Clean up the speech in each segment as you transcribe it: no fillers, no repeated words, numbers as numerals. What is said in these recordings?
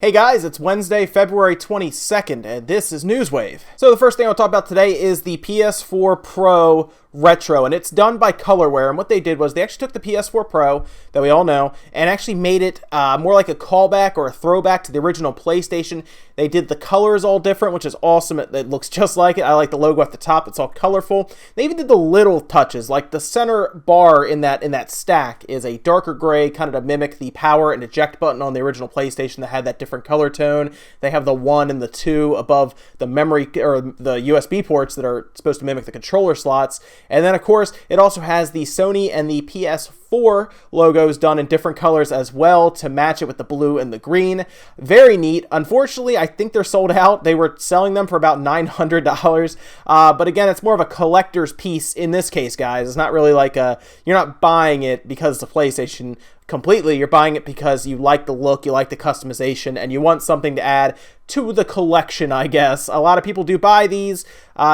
Hey guys, it's Wednesday, February 22nd, and this is Newswave. So the first thing I'll talk about today is the PS4 Pro Retro, and it's done by Colorware, and what they did was they actually took the PS4 Pro, that we all know, and actually made it more like a callback or a throwback to the original PlayStation. They did the colors all different, which is awesome. It looks just like it. I like the logo at the top. It's all colorful. They even did the little touches, like the center bar in that stack is a darker gray, kind of to mimic the power and eject button on the original PlayStation that had that different color tone. They have the 1 and the 2 above the memory or the USB ports that are supposed to mimic the controller slots. And then, of course, it also has the Sony and the PS4 logos done in different colors as well to match it with the blue and the green. Very neat. Unfortunately, I think they're sold out. They were selling them for about $900. But again, it's more of a collector's piece in this case, guys. It's not really like you're not buying it because it's a PlayStation completely. You're buying it because you like the look, you like the customization, and you want something to add to the collection, I guess. A lot of people do buy these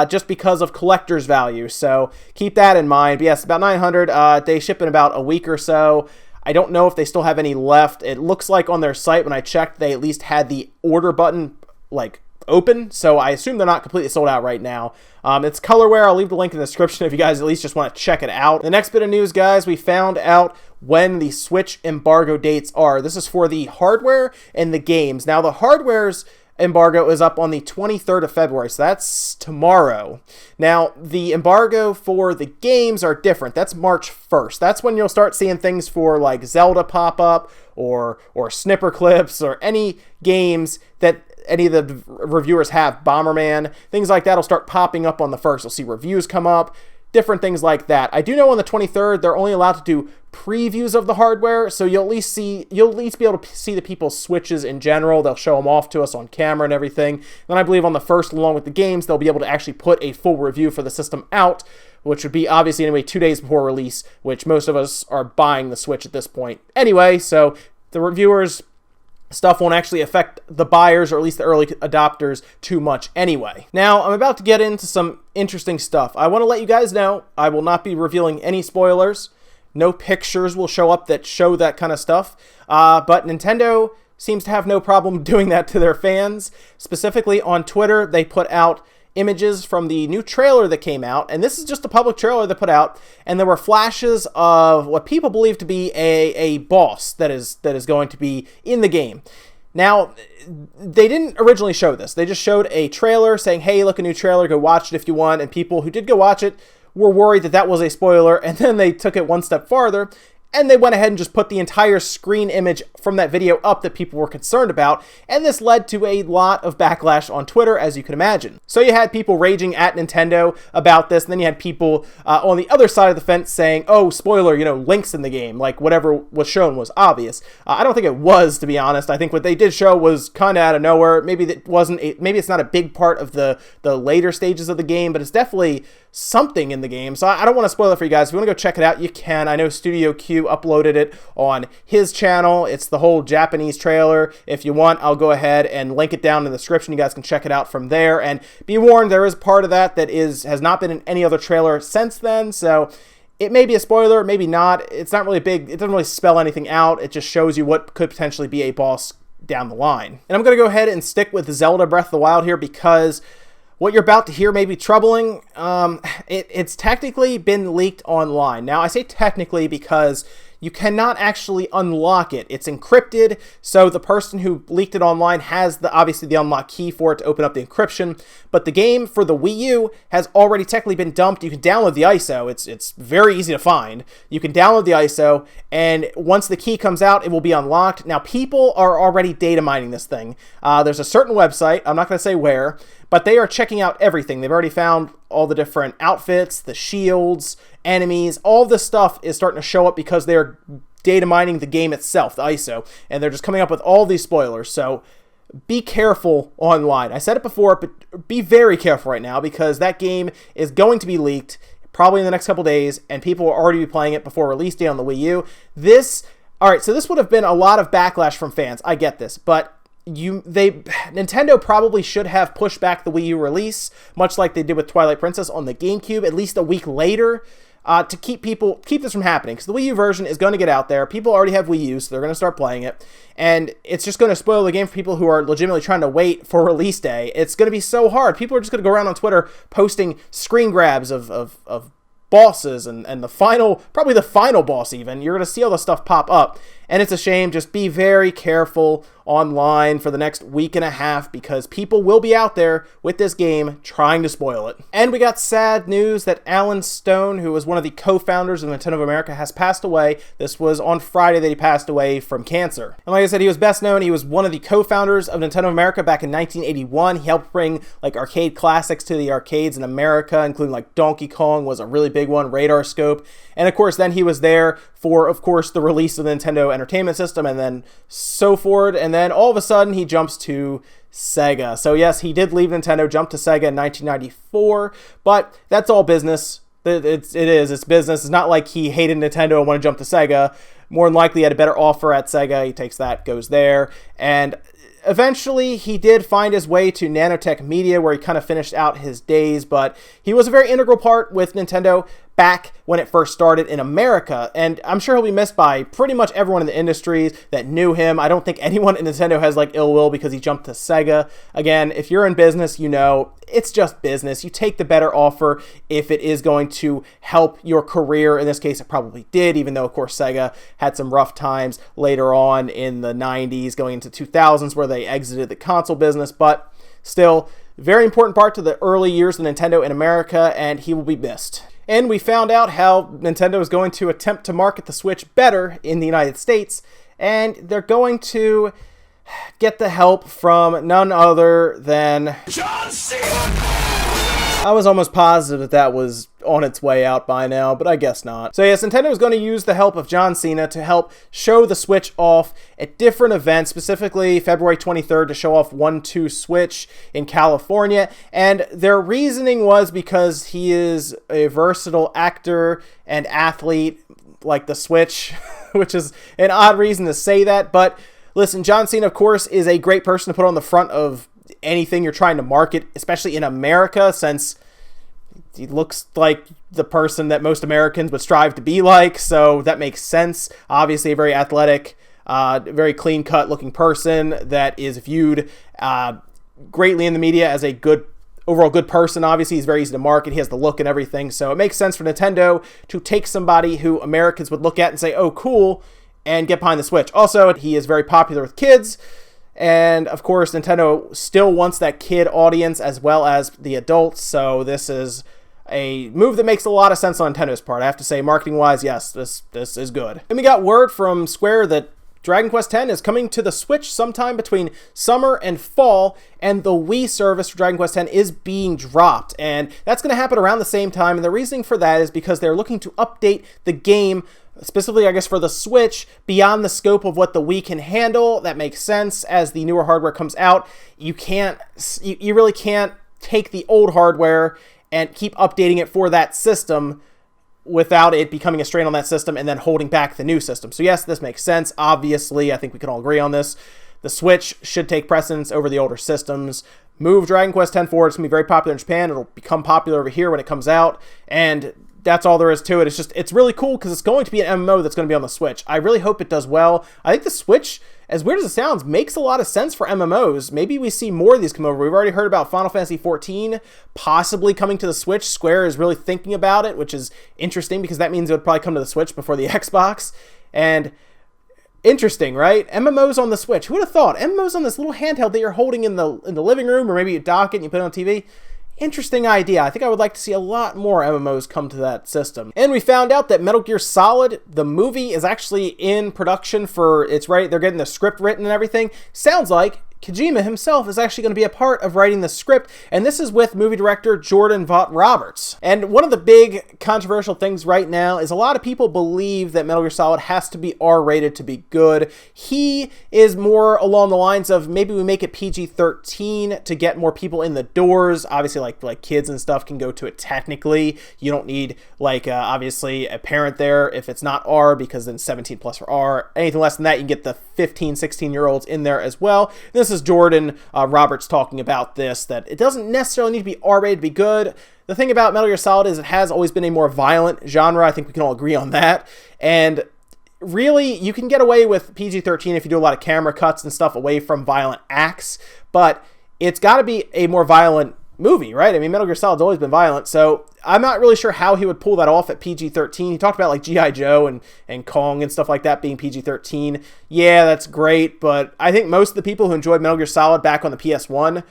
just because of collector's value, so keep that in mind. But yes, about $900. They ship in about a week or so. I don't know if they still have any left. It looks like on their site when I checked, they at least had the order button like open, so I assume they're not completely sold out right now. It's Colorware. I'll leave the link in the description if you guys at least just want to check it out. The next bit of news, guys, we found out when the Switch embargo dates are. This is for the hardware and the games. Now, the hardware's embargo is up on the 23rd of February, so that's tomorrow. Now, the embargo for the games are different. That's March 1st. That's when you'll start seeing things for like Zelda pop up or snipper clips or any games that any of the reviewers have, Bomberman, things like that will start popping up on the 1st. You'll see reviews come up, different things like that. I do know on the 23rd, they're only allowed to do previews of the hardware, so you'll at least be able to see the people's Switches in general. They'll show them off to us on camera and everything. Then I believe on the 1st, along with the games, they'll be able to actually put a full review for the system out, which would be obviously anyway 2 days before release, which most of us are buying the Switch at this point anyway, so the reviewers' stuff won't actually affect the buyers, or at least the early adopters, too much anyway. Now, I'm about to get into some interesting stuff. I want to let you guys know I will not be revealing any spoilers. No pictures will show up that show that kind of stuff. But Nintendo seems to have no problem doing that to their fans. Specifically on Twitter, they put out images from the new trailer that came out, and this is just a public trailer they put out, and there were flashes of what people believe to be a boss that is going to be in the game. Now, they didn't originally show this. They just showed a trailer saying, hey, look, a new trailer, go watch it if you want, and people who did go watch it were worried that that was a spoiler, and then they took it one step farther, and they went ahead and just put the entire screen image from that video up that people were concerned about, and this led to a lot of backlash on Twitter, as you can imagine. So you had people raging at Nintendo about this, and then you had people on the other side of the fence saying, oh, spoiler, Link's in the game, like whatever was shown was obvious. I don't think it was, to be honest. I think what they did show was kind of out of nowhere. Maybe it's not a big part of the later stages of the game, but it's definitely something in the game. So I don't want to spoil it for you guys. If you want to go check it out, you can. I know Studio Q uploaded it on his channel. It's the whole Japanese trailer. If you want, I'll go ahead and link it down in the description. You guys can check it out from there. And be warned, there is part of that has not been in any other trailer since then. So it may be a spoiler, maybe not. It's not really big. It doesn't really spell anything out. It just shows you what could potentially be a boss down the line. And I'm going to go ahead and stick with Zelda Breath of the Wild here because what you're about to hear may be troubling. It's technically been leaked online. Now, I say technically because you cannot actually unlock it. It's encrypted, so the person who leaked it online has obviously the unlock key for it to open up the encryption, but the game for the Wii U has already technically been dumped. You can download the ISO. It's very easy to find. You can download the ISO, and once the key comes out, it will be unlocked. Now, people are already data mining this thing. There's a certain website, I'm not going to say where, but they are checking out everything. They've already found all the different outfits, the shields, enemies, all this stuff is starting to show up because they're data mining the game itself, the ISO, and they're just coming up with all these spoilers. So be careful online. I said it before, but be very careful right now because that game is going to be leaked probably in the next couple days, and people will already be playing it before release day on the Wii U. Alright, so this would have been a lot of backlash from fans. I get this, but Nintendo probably should have pushed back the Wii U release, much like they did with Twilight Princess on the GameCube, at least a week later. to keep this from happening, because the Wii U version is going to get out there. People already have Wii U, so they're going to start playing it, and it's just going to spoil the game for people who are legitimately trying to wait for release day. It's going to be so hard. People are just going to go around on Twitter posting screen grabs of bosses and probably the final boss even. You're going to see all this stuff pop up, and it's a shame. Just be very careful online for the next week and a half, because people will be out there with this game trying to spoil it. And we got sad news that Allan Stone, who was one of the co-founders of Nintendo of America, has passed away. This was on Friday that he passed away from cancer. And like I said, he was best known. He was one of the co-founders of Nintendo of America back in 1981. He helped bring like arcade classics to the arcades in America, including like Donkey Kong was a really big one, Radar Scope. And of course, then he was there for, of course, the release of the Nintendo Entertainment System, and then so forth. And then all of a sudden, he jumps to Sega. So yes, he did leave Nintendo, jump to Sega in 1994, but that's all business. It's business. It's not like he hated Nintendo and wanted to jump to Sega. More than likely, he had a better offer at Sega. He takes that, goes there, and eventually, he did find his way to Nanotech Media, where he kind of finished out his days, but he was a very integral part with Nintendo back when it first started in America, and I'm sure he'll be missed by pretty much everyone in the industry that knew him. I don't think anyone in Nintendo has like ill will because he jumped to Sega. Again, if you're in business, you know, it's just business. You take the better offer if it is going to help your career. In this case, it probably did, even though, of course, Sega had some rough times later on in the 90s, going into 2000s, where they exited the console business, but still, very important part to the early years of Nintendo in America, and he will be missed. And we found out how Nintendo is going to attempt to market the Switch better in the United States, and they're going to get the help from none other than John Cena! I was almost positive that was on its way out by now, but I guess not. So yes, Nintendo is going to use the help of John Cena to help show the Switch off at different events, specifically February 23rd to show off 1-2 Switch in California. And their reasoning was because he is a versatile actor and athlete like the Switch, which is an odd reason to say that. But listen, John Cena, of course, is a great person to put on the front of anything you're trying to market, especially in America, since he looks like the person that most Americans would strive to be like, so that makes sense. Obviously a very athletic, very clean-cut looking person that is viewed greatly in the media as a overall good person. Obviously, he's very easy to market. He has the look and everything, so it makes sense for Nintendo to take somebody who Americans would look at and say, oh, cool, and get behind the Switch. Also, he is very popular with kids, and of course, Nintendo still wants that kid audience as well as the adults, so this is a move that makes a lot of sense on Nintendo's part. I have to say, marketing-wise, yes, this is good. And we got word from Square that Dragon Quest X is coming to the Switch sometime between summer and fall, and the Wii service for Dragon Quest X is being dropped, and that's going to happen around the same time, and the reasoning for that is because they're looking to update the game, specifically, I guess, for the Switch, beyond the scope of what the Wii can handle. That makes sense. As the newer hardware comes out, you really can't take the old hardware and keep updating it for that system without it becoming a strain on that system and then holding back the new system. So yes, this makes sense. Obviously, I think we can all agree on this. The Switch should take precedence over the older systems. Move Dragon Quest X forward. It's going to be very popular in Japan. It'll become popular over here when it comes out. And that's all there is to it. It's really cool because it's going to be an MMO that's going to be on the Switch. I really hope it does well. I think the Switch, as weird as it sounds, makes a lot of sense for MMOs. Maybe we see more of these come over. We've already heard about Final Fantasy XIV possibly coming to the Switch. Square is really thinking about it, which is interesting because that means it would probably come to the Switch before the Xbox. And interesting, right? MMOs on the Switch. Who would have thought? MMOs on this little handheld that you're holding in the living room, or maybe you dock it and you put it on TV. Interesting idea. I think I would like to see a lot more MMOs come to that system. And we found out that Metal Gear Solid, the movie, is actually in production they're getting the script written and everything. Sounds like Kojima himself is actually going to be a part of writing the script, and this is with movie director Jordan Vogt-Roberts. And one of the big controversial things right now is a lot of people believe that Metal Gear Solid has to be R-rated to be good. He is more along the lines of maybe we make it PG-13 to get more people in the doors. Obviously, like kids and stuff can go to it technically. You don't need, obviously, a parent there if it's not R, because then 17 plus for R. Anything less than that, you can get the 15, 16-year-olds in there as well. This is is Jordan Roberts talking about this, that it doesn't necessarily need to be R-rated to be good. The thing about Metal Gear Solid is it has always been a more violent genre. I think we can all agree on that. And really, you can get away with PG-13 if you do a lot of camera cuts and stuff away from violent acts, but it's got to be a more violent movie, right? I mean, Metal Gear Solid's always been violent, so I'm not really sure how he would pull that off at PG-13. He talked about like G.I. Joe and Kong and stuff like that being PG-13. Yeah, that's great, but I think most of the people who enjoyed Metal Gear Solid back on the PS1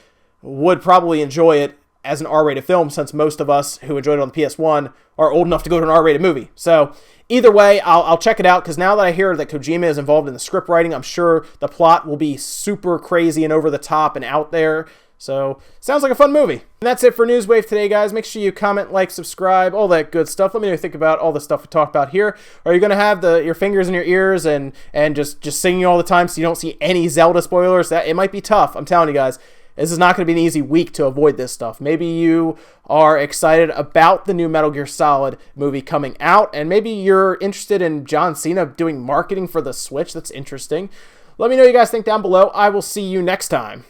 would probably enjoy it as an R-rated film, since most of us who enjoyed it on the PS1 are old enough to go to an R-rated movie. So either way, I'll check it out, because now that I hear that Kojima is involved in the script writing, I'm sure the plot will be super crazy and over the top and out there. So sounds like a fun movie. And that's it for Newswave today, guys. Make sure you comment, like, subscribe, all that good stuff. Let me know what you think about all the stuff we talked about here. Are you going to have your fingers in your ears and just singing all the time so you don't see any Zelda spoilers? It might be tough. I'm telling you guys. This is not going to be an easy week to avoid this stuff. Maybe you are excited about the new Metal Gear Solid movie coming out, and maybe you're interested in John Cena doing marketing for the Switch. That's interesting. Let me know what you guys think down below. I will see you next time.